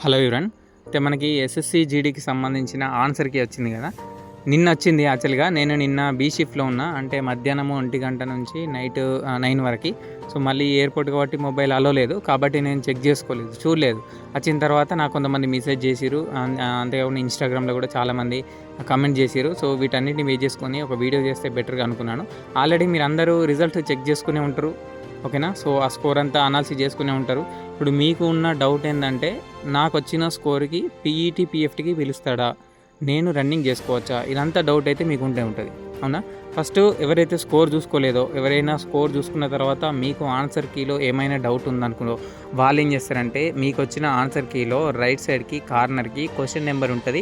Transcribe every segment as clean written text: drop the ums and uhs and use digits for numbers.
Hello ఎవరన్. అయితే మనకి SSC జీడీకి సంబంధించిన ఆన్సర్కి వచ్చింది కదా. నిన్న వచ్చింది యాక్చువల్గా. నేను నిన్న బీ షిఫ్ట్లో ఉన్నా, అంటే మధ్యాహ్నం 1 గంట నుంచి నైట్ 9 వరకు. సో మళ్ళీ ఎయిర్పోర్ట్ కాబట్టి మొబైల్ అలో లేదు, కాబట్టి నేను చెక్ చేసుకోలేదు, చూడలేదు. వచ్చిన తర్వాత నాకు కొంతమంది మెసేజ్ చేసిరు, అంతేకాకుండా ఇన్స్టాగ్రామ్లో కూడా చాలామంది కమెంట్ చేసిరు. సో వీటన్నిటిని బేస్ చేసుకొని ఒక వీడియో చేస్తే బెటర్గా అనుకున్నాను. ఆల్రెడీ మీరు అందరూ రిజల్ట్ చెక్ చేసుకునే ఉంటారు, ఓకేనా. సో ఆ స్కోర్ అంతా అనాలిసిస్ చేసుకునే ఉంటారు. ఇప్పుడు మీకు ఉన్న డౌట్ ఏంటంటే, నాకు వచ్చిన స్కోర్కి పీఈటీ పీఎఫ్టీకి పిలుస్తాడా, నేను రన్నింగ్ చేసుకోవచ్చా, ఇదంతా డౌట్ అయితే మీకు ఉంటే ఉంటుంది, అవునా. ఫస్ట్ ఎవరైతే స్కోర్ చూసుకోలేదో, ఎవరైనా స్కోర్ చూసుకున్న తర్వాత మీకు ఆన్సర్ కీలో ఏమైనా డౌట్ ఉందనుకో, వాళ్ళు ఏం చేస్తారంటే, మీకు వచ్చిన ఆన్సర్ కీలో రైట్ సైడ్కి కార్నర్కి క్వశ్చన్ నెంబర్ ఉంటుంది,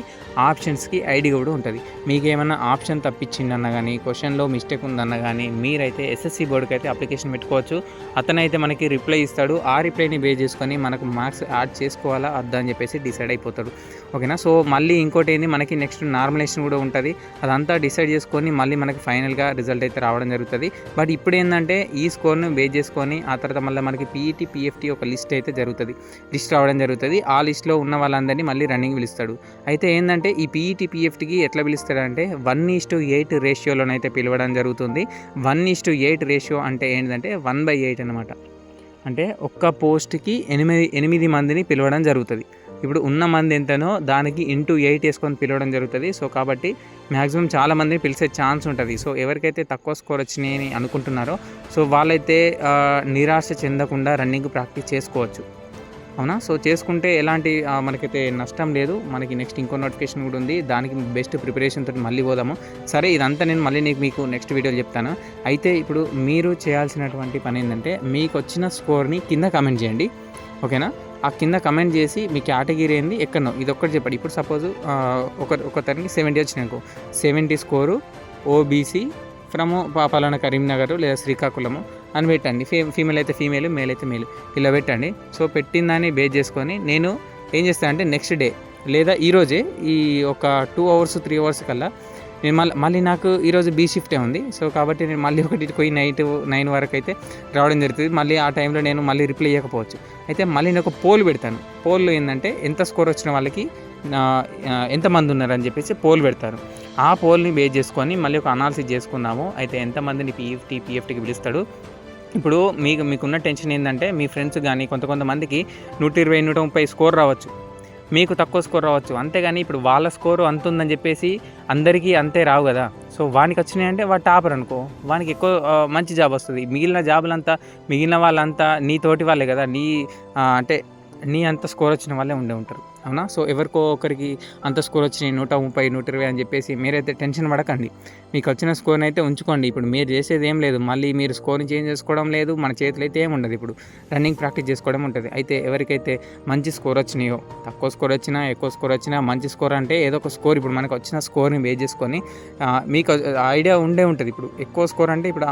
ఆప్షన్స్కి ఐడి కూడా ఉంటుంది. మీకు ఏమైనా ఆప్షన్ తప్పించిందన్న కానీ, క్వశ్చన్లో మిస్టేక్ ఉందన్న కానీ, మీరైతే ఎస్ఎస్సి బోర్డుకి అయితే అప్లికేషన్ పెట్టుకోవచ్చు. అతనైతే మనకి రిప్లై ఇస్తాడు. ఆ రిప్లైని బేస్ చేసుకొని మనకు మార్క్స్ యాడ్ చేసుకోవాలా వద్దా అని చెప్పేసి డిసైడ్ అయిపోతాడు, ఓకేనా. సో మళ్ళీ ఇంకోటి ఏంది, మనకి నెక్స్ట్ నార్మలైజేషన్ కూడా ఉంటుంది. అదంతా డిసైడ్ చేసుకొని మళ్ళీ మనకి ఫైనల్గా రిజల్ట్ అయితే రావడం జరుగుతుంది. బట్ ఇప్పుడు ఏంటంటే, ఈ స్కోర్ను బేస్ చేసుకొని ఆ తర్వాత మళ్ళీ మనకి పీఈటీ పీఎఫ్టీ ఒక లిస్ట్ అయితే జరుగుతుంది, లిస్ట్ రావడం జరుగుతుంది. ఆ లిస్ట్లో ఉన్న వాళ్ళందరినీ మళ్ళీ రన్నింగ్ పిలుస్తాడు. అయితే ఏంటంటే, ఈ పీఈటీ పీఎఫ్టీకి ఎట్లా పిలుస్తాడంటే 1:8 రేషియోలోనైతే పిలవడం జరుగుతుంది. 1:8 రేషియో అంటే ఏంటంటే 1/8 అనమాట. అంటే ఒక్క పోస్ట్కి 8 మందిని పిలవడం జరుగుతుంది. ఇప్పుడు ఉన్న మంది ఎంతనో దానికి ఇంటూ 8 వేసుకొని పిలవడం జరుగుతుంది. సో కాబట్టి మ్యాక్సిమం చాలామందిని పిలిచే ఛాన్స్ ఉంటుంది. సో ఎవరికైతే తక్కువ స్కోర్ వచ్చినాయి అని అనుకుంటున్నారో, సో వాళ్ళైతే నిరాశ చెందకుండా రన్నింగ్ ప్రాక్టీస్ చేసుకోవచ్చు, అవునా. సో చేసుకుంటే ఎలాంటి మనకైతే నష్టం లేదు. మనకి నెక్స్ట్ ఇంకో నోటిఫికేషన్ కూడా ఉంది, దానికి బెస్ట్ ప్రిపరేషన్ తోటి మళ్ళీ పోదాము. సరే, ఇదంతా నేను మళ్ళీ మీకు నెక్స్ట్ వీడియోలో చెప్తాను. అయితే ఇప్పుడు మీరు చేయాల్సినటువంటి పని ఏంటంటే, మీకు వచ్చిన స్కోర్ని కింద కామెంట్ చేయండి, ఓకేనా. ఆ కింద కమెంట్ చేసి మీ కేటగిరీ ఏంది, ఎక్కడనో ఇది ఒక్కటి చెప్పండి. ఇప్పుడు సపోజ్ ఒకతనికి 70 వచ్చినాయనుకో, 70 స్కోరు ఓబీసీ ఫ్రమ్ పలానా కరీంనగర్ లేదా శ్రీకాకుళము అని పెట్టండి. ఫీమేల్ అయితే ఫీమేల్, మేల్ అయితే మేల్, ఇలా పెట్టండి. సో పెట్టిందని బేస్ చేసుకొని నేను ఏం చేస్తానంటే, నెక్స్ట్ డే లేదా ఈరోజే ఈ ఒక 2 hours 3 hours కల్లా నేను మళ్ళీ నాకు ఈరోజు బీ షిఫ్టే ఉంది. సో కాబట్టి నేను మళ్ళీ ఒకటి పోయి నైట్ 9 వరకు అయితే రావడం జరుగుతుంది. మళ్ళీ ఆ టైంలో నేను మళ్ళీ రిప్లై ఇవ్వకపోవచ్చు. అయితే మళ్ళీ నేను ఒక పోల్ పెడతాను. పోల్లో ఏంటంటే, ఎంత స్కోర్ వచ్చిన వాళ్ళకి ఎంతమంది ఉన్నారని చెప్పేసి పోల్ పెడతారు. ఆ పోల్ని బేస్ చేసుకొని మళ్ళీ ఒక అనాలిసిస్ చేసుకున్నాము. అయితే ఎంతమందిని పీఎఫ్టీకి పిలుస్తాడు. ఇప్పుడు మీకున్న టెన్షన్ ఏంటంటే, మీ ఫ్రెండ్స్ కానీ కొంతమందికి 120 130 స్కోర్ రావచ్చు, మీకు తక్కువ స్కోర్ రావచ్చు. అంతేగాని ఇప్పుడు వాళ్ళ స్కోరు అంత ఉందని చెప్పేసి అందరికీ అంతే రావు కదా. సో వానికి వచ్చినాయంటే వాడు టాపర్ అనుకో, వానికి ఎక్కువ మంచి జాబ్ వస్తుంది. మిగిలిన వాళ్ళంతా నీ తోటి వాళ్ళే కదా, అంటే నీ అంత స్కోర్ వచ్చిన వాళ్ళే ఉంటారు, అవునా. సో ఎవరికో ఒకరికి అంత స్కోర్ వచ్చినాయి 130 120 అని చెప్పేసి మీరైతే టెన్షన్ పడకండి. మీకు వచ్చిన స్కోర్ని అయితే ఉంచుకోండి. ఇప్పుడు మీరు చేసేది ఏం లేదు, మళ్ళీ మీరు స్కోర్ని చేంజ్ చేసుకోవడం లేదు, మన చేతిలో అయితే ఏమి ఉండదు. ఇప్పుడు రన్నింగ్ ప్రాక్టీస్ చేసుకోవడం ఉంటుంది. అయితే ఎవరికైతే మంచి స్కోర్ వచ్చినాయో, తక్కువ స్కోర్ వచ్చినా ఎక్కువ స్కోర్ వచ్చినా, మంచి స్కోర్ అంటే ఏదో ఒక స్కోర్, ఇప్పుడు మనకు వచ్చిన స్కోర్ని బేస్ చేసుకొని మీకు ఐడియా ఉంటుంది. ఇప్పుడు ఎక్కువ స్కోర్ అంటే, ఇప్పుడు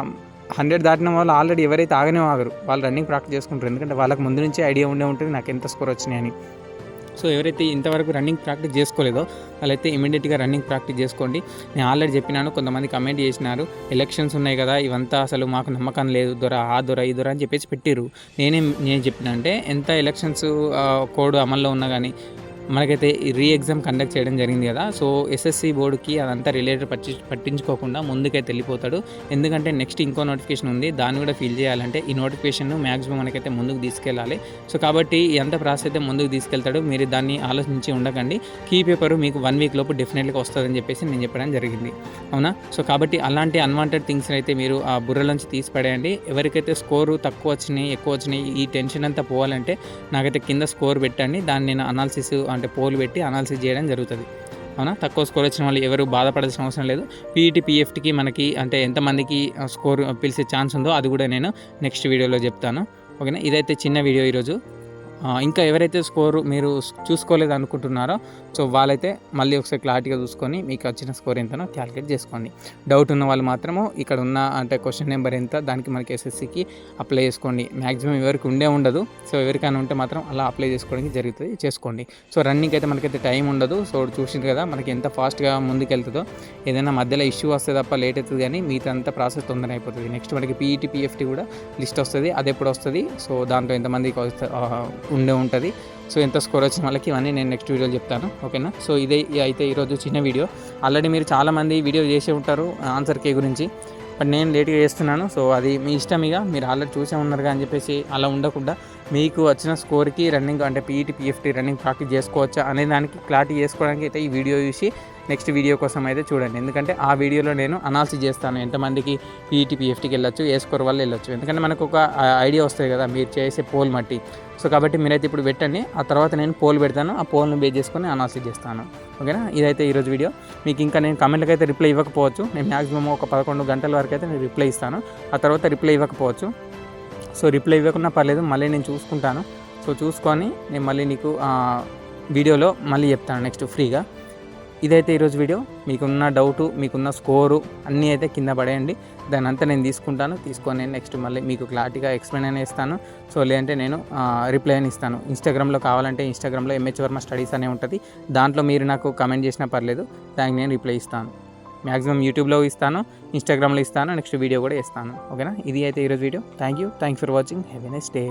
100 దాటిన వాళ్ళు ఆల్రెడీ ఎవరైతే ఆగరు, వాళ్ళు రన్నింగ్ ప్రాక్టీస్ చేసుకుంటారు. ఎందుకంటే వాళ్ళకి ముందు నుంచే ఐడియా ఉంటుంది నాకు ఎంత స్కోర్ వచ్చినాయని. సో ఎవరైతే ఇంతవరకు రన్నింగ్ ప్రాక్టీస్ చేసుకోలేదో వాళ్ళైతే ఇమీడియట్గా రన్నింగ్ ప్రాక్టీస్ చేసుకోండి. నేను ఆల్రెడీ చెప్పినాను, కొంతమంది కమెంట్ చేసినారు, ఎలక్షన్స్ ఉన్నాయి కదా, ఇవంతా అసలు మాకు నమ్మకం లేదు, ఆ దొర ఈ దొర అని చెప్పేసి పెట్టిరు. నేను చెప్పిన అంటే, ఎంత ఎలక్షన్స్ కోడ్ అమల్లో ఉన్నా కానీ మనకైతే రీ ఎగ్జామ్ కండక్ట్ చేయడం జరిగింది కదా. సో ఎస్ఎస్సి బోర్డుకి అదంతా రిలేటెడ్ పట్టించుకోకుండా ముందుకైతే వెళ్ళిపోతాడు. ఎందుకంటే నెక్స్ట్ ఇంకో నోటిఫికేషన్ ఉంది, దాన్ని కూడా ఫిల్ చేయాలంటే ఈ నోటిఫికేషన్ మ్యాక్సిమం మనకైతే ముందుకు తీసుకెళ్ళాలి. సో కాబట్టి ఎంత ప్రాసెస్ అయితే ముందుకు తీసుకెళ్తాడు, మీరు దాన్ని ఆలోచించి ఉండకండి. కీ పేపర్ మీకు 1 week లోపు డెఫినెట్గా వస్తుందని చెప్పేసి నేను చెప్పడం జరిగింది, అవునా. సో కాబట్టి అలాంటి అన్వాంటెడ్ థింగ్స్ అయితే మీరు ఆ బుర్రలోంచి తీసిపడేయండి. ఎవరికైతే స్కోరు తక్కువ వచ్చినాయి ఎక్కువ వచ్చినాయి, ఈ టెన్షన్ అంతా పోవాలంటే నాకైతే కింద స్కోర్ పెట్టండి, దాన్ని నేను అనాలిసిస్ అంటే పోల్ పెట్టి అనాలిసిస్ చేయడం జరుగుతుంది, అవునా. తక్కువ స్కోర్ వచ్చిన వాళ్ళు ఎవరు బాధపడాల్సిన అవసరం లేదు. పీఈటీ పీఎఫ్టీకి మనకి అంటే ఎంతమందికి స్కోర్ పిలిచే ఛాన్స్ ఉందో అది కూడా నేను నెక్స్ట్ వీడియోలో చెప్తాను, ఓకేనా. ఇదైతే చిన్న వీడియో ఈరోజు. ఇంకా ఎవరైతే స్కోరు మీరు చూసుకోలేదు అనుకుంటున్నారో, సో వాళ్ళైతే మళ్ళీ ఒకసారి క్లారిటీగా చూసుకొని మీకు వచ్చిన స్కోర్ ఎంతనో క్యాలిక్యులేట్ చేసుకోండి. డౌట్ ఉన్న వాళ్ళు మాత్రము ఇక్కడ ఉన్న అంటే క్వశ్చన్ నెంబర్ ఎంత, దానికి మనకి ఎస్ఎస్సికి అప్లై చేసుకోండి. మ్యాక్సిమం ఎవరికి ఉండదు. సో ఎవరికైనా ఉంటే మాత్రం అలా అప్లై చేసుకోవడానికి జరుగుతుంది, చేసుకోండి. సో రన్నింగ్ అయితే మనకైతే టైం ఉండదు. సో చూసింది కదా మనకి ఎంత ఫాస్ట్గా ముందుకెళ్తుందో. ఏదైనా మధ్యలో ఇష్యూ వస్తే తప్ప లేట్ అవుతుంది, కానీ మిగతా అంతా ప్రాసెస్ తొందరగా అయిపోతుంది. నెక్స్ట్ మనకి పీఈటీ పీఎఫ్టీ కూడా లిస్ట్ వస్తుంది, అది ఎప్పుడు వస్తుంది, సో దాంట్లో ఎంతమందికి ఉంటుంది. సో ఎంత స్కోర్ వచ్చిన వాళ్ళకి ఇవన్నీ నేను నెక్స్ట్ వీడియోలో చెప్తాను. ఓకేనా? సో ఇదే అయితే ఈరోజు చిన్న వీడియో. ఆల్రెడీ మీరు చాలామంది వీడియో చేసే ఉంటారు ఆన్సర్ కీ గురించి, బట్ నేను లేట్గా చేస్తున్నాను. సో అది మీ ఇష్టం, ఇక మీరు ఆల్రెడీ చూసే ఉన్నారు అని చెప్పేసి అలా ఉండకుండా మీకు వచ్చిన స్కోర్కి రన్నింగ్ అంటే పీఈటీ పీఎఫ్టీ రన్నింగ్ ప్రాక్టీస్ చేసుకోవచ్చా అనే దానికి క్లారిటీ చేసుకోవడానికి అయితే ఈ వీడియో చూసి నెక్స్ట్ వీడియో కోసం అయితే చూడండి. ఎందుకంటే ఆ వీడియోలో నేను అనాలిసిస్ చేస్తాను ఎంతమందికి పీఈటీ పీఎఫ్టీకి వెళ్ళొచ్చు, ఏ స్కోర్ వల్ల వెళ్ళొచ్చు. ఎందుకంటే మనకు ఒక ఐడియా వస్తుంది కదా మీరు చేసే పోల్ మట్టి. సో కాబట్టి మీరైతే ఇప్పుడు పెట్టండి, ఆ తర్వాత నేను పోల్ పెడతాను, ఆ పోల్ని బేస్ చేసుకొని అనాలిసిస్ చేస్తాను. ఓకేనా? ఇదైతే ఈరోజు వీడియో. మీకు ఇంకా నేను కామెంట్లకి అయితే రిప్లై ఇవ్వకపోవచ్చు, నేను మ్యాక్సిమం ఒక 11 గంటల వరకు అయితే నేను రిప్లై ఇస్తాను, ఆ తర్వాత రిప్లై ఇవ్వకపోవచ్చు. సో రిప్లై ఇవ్వకున్నా పర్లేదు, మళ్ళీ నేను చూసుకుంటాను. సో చూసుకొని నేను మళ్ళీ నీకు వీడియోలో మళ్ళీ చెప్తాను నెక్స్ట్ ఫ్రీగా. ఇదైతే ఈరోజు వీడియో. మీకున్న డౌటు, మీకున్న స్కోరు అన్నీ అయితే కింద పడేయండి, దాని అంతా నేను తీసుకొని నేను నెక్స్ట్ మళ్ళీ మీకు క్లారిటీగా ఎక్స్ప్లెయిన్ అయినా ఇస్తాను. సో లేదంటే నేను రిప్లై అని ఇస్తాను. ఇన్స్టాగ్రామ్లో కావాలంటే ఇన్స్టాగ్రామ్లో MH వర్మ స్టడీస్ అనే ఉంటుంది, దాంట్లో మీరు నాకు కమెంట్ చేసినా పర్లేదు, దానికి నేను రిప్లై ఇస్తాను. మ్యాక్సిమం యూట్యూబ్లో ఇస్తాను, ఇన్స్టాగ్రామ్లో ఇస్తాను, నెక్స్ట్ వీడియో కూడా ఇస్తాను. ఓకేనా? ఇది అయితే ఈరోజు video. Thank you for watching. Have a nice day.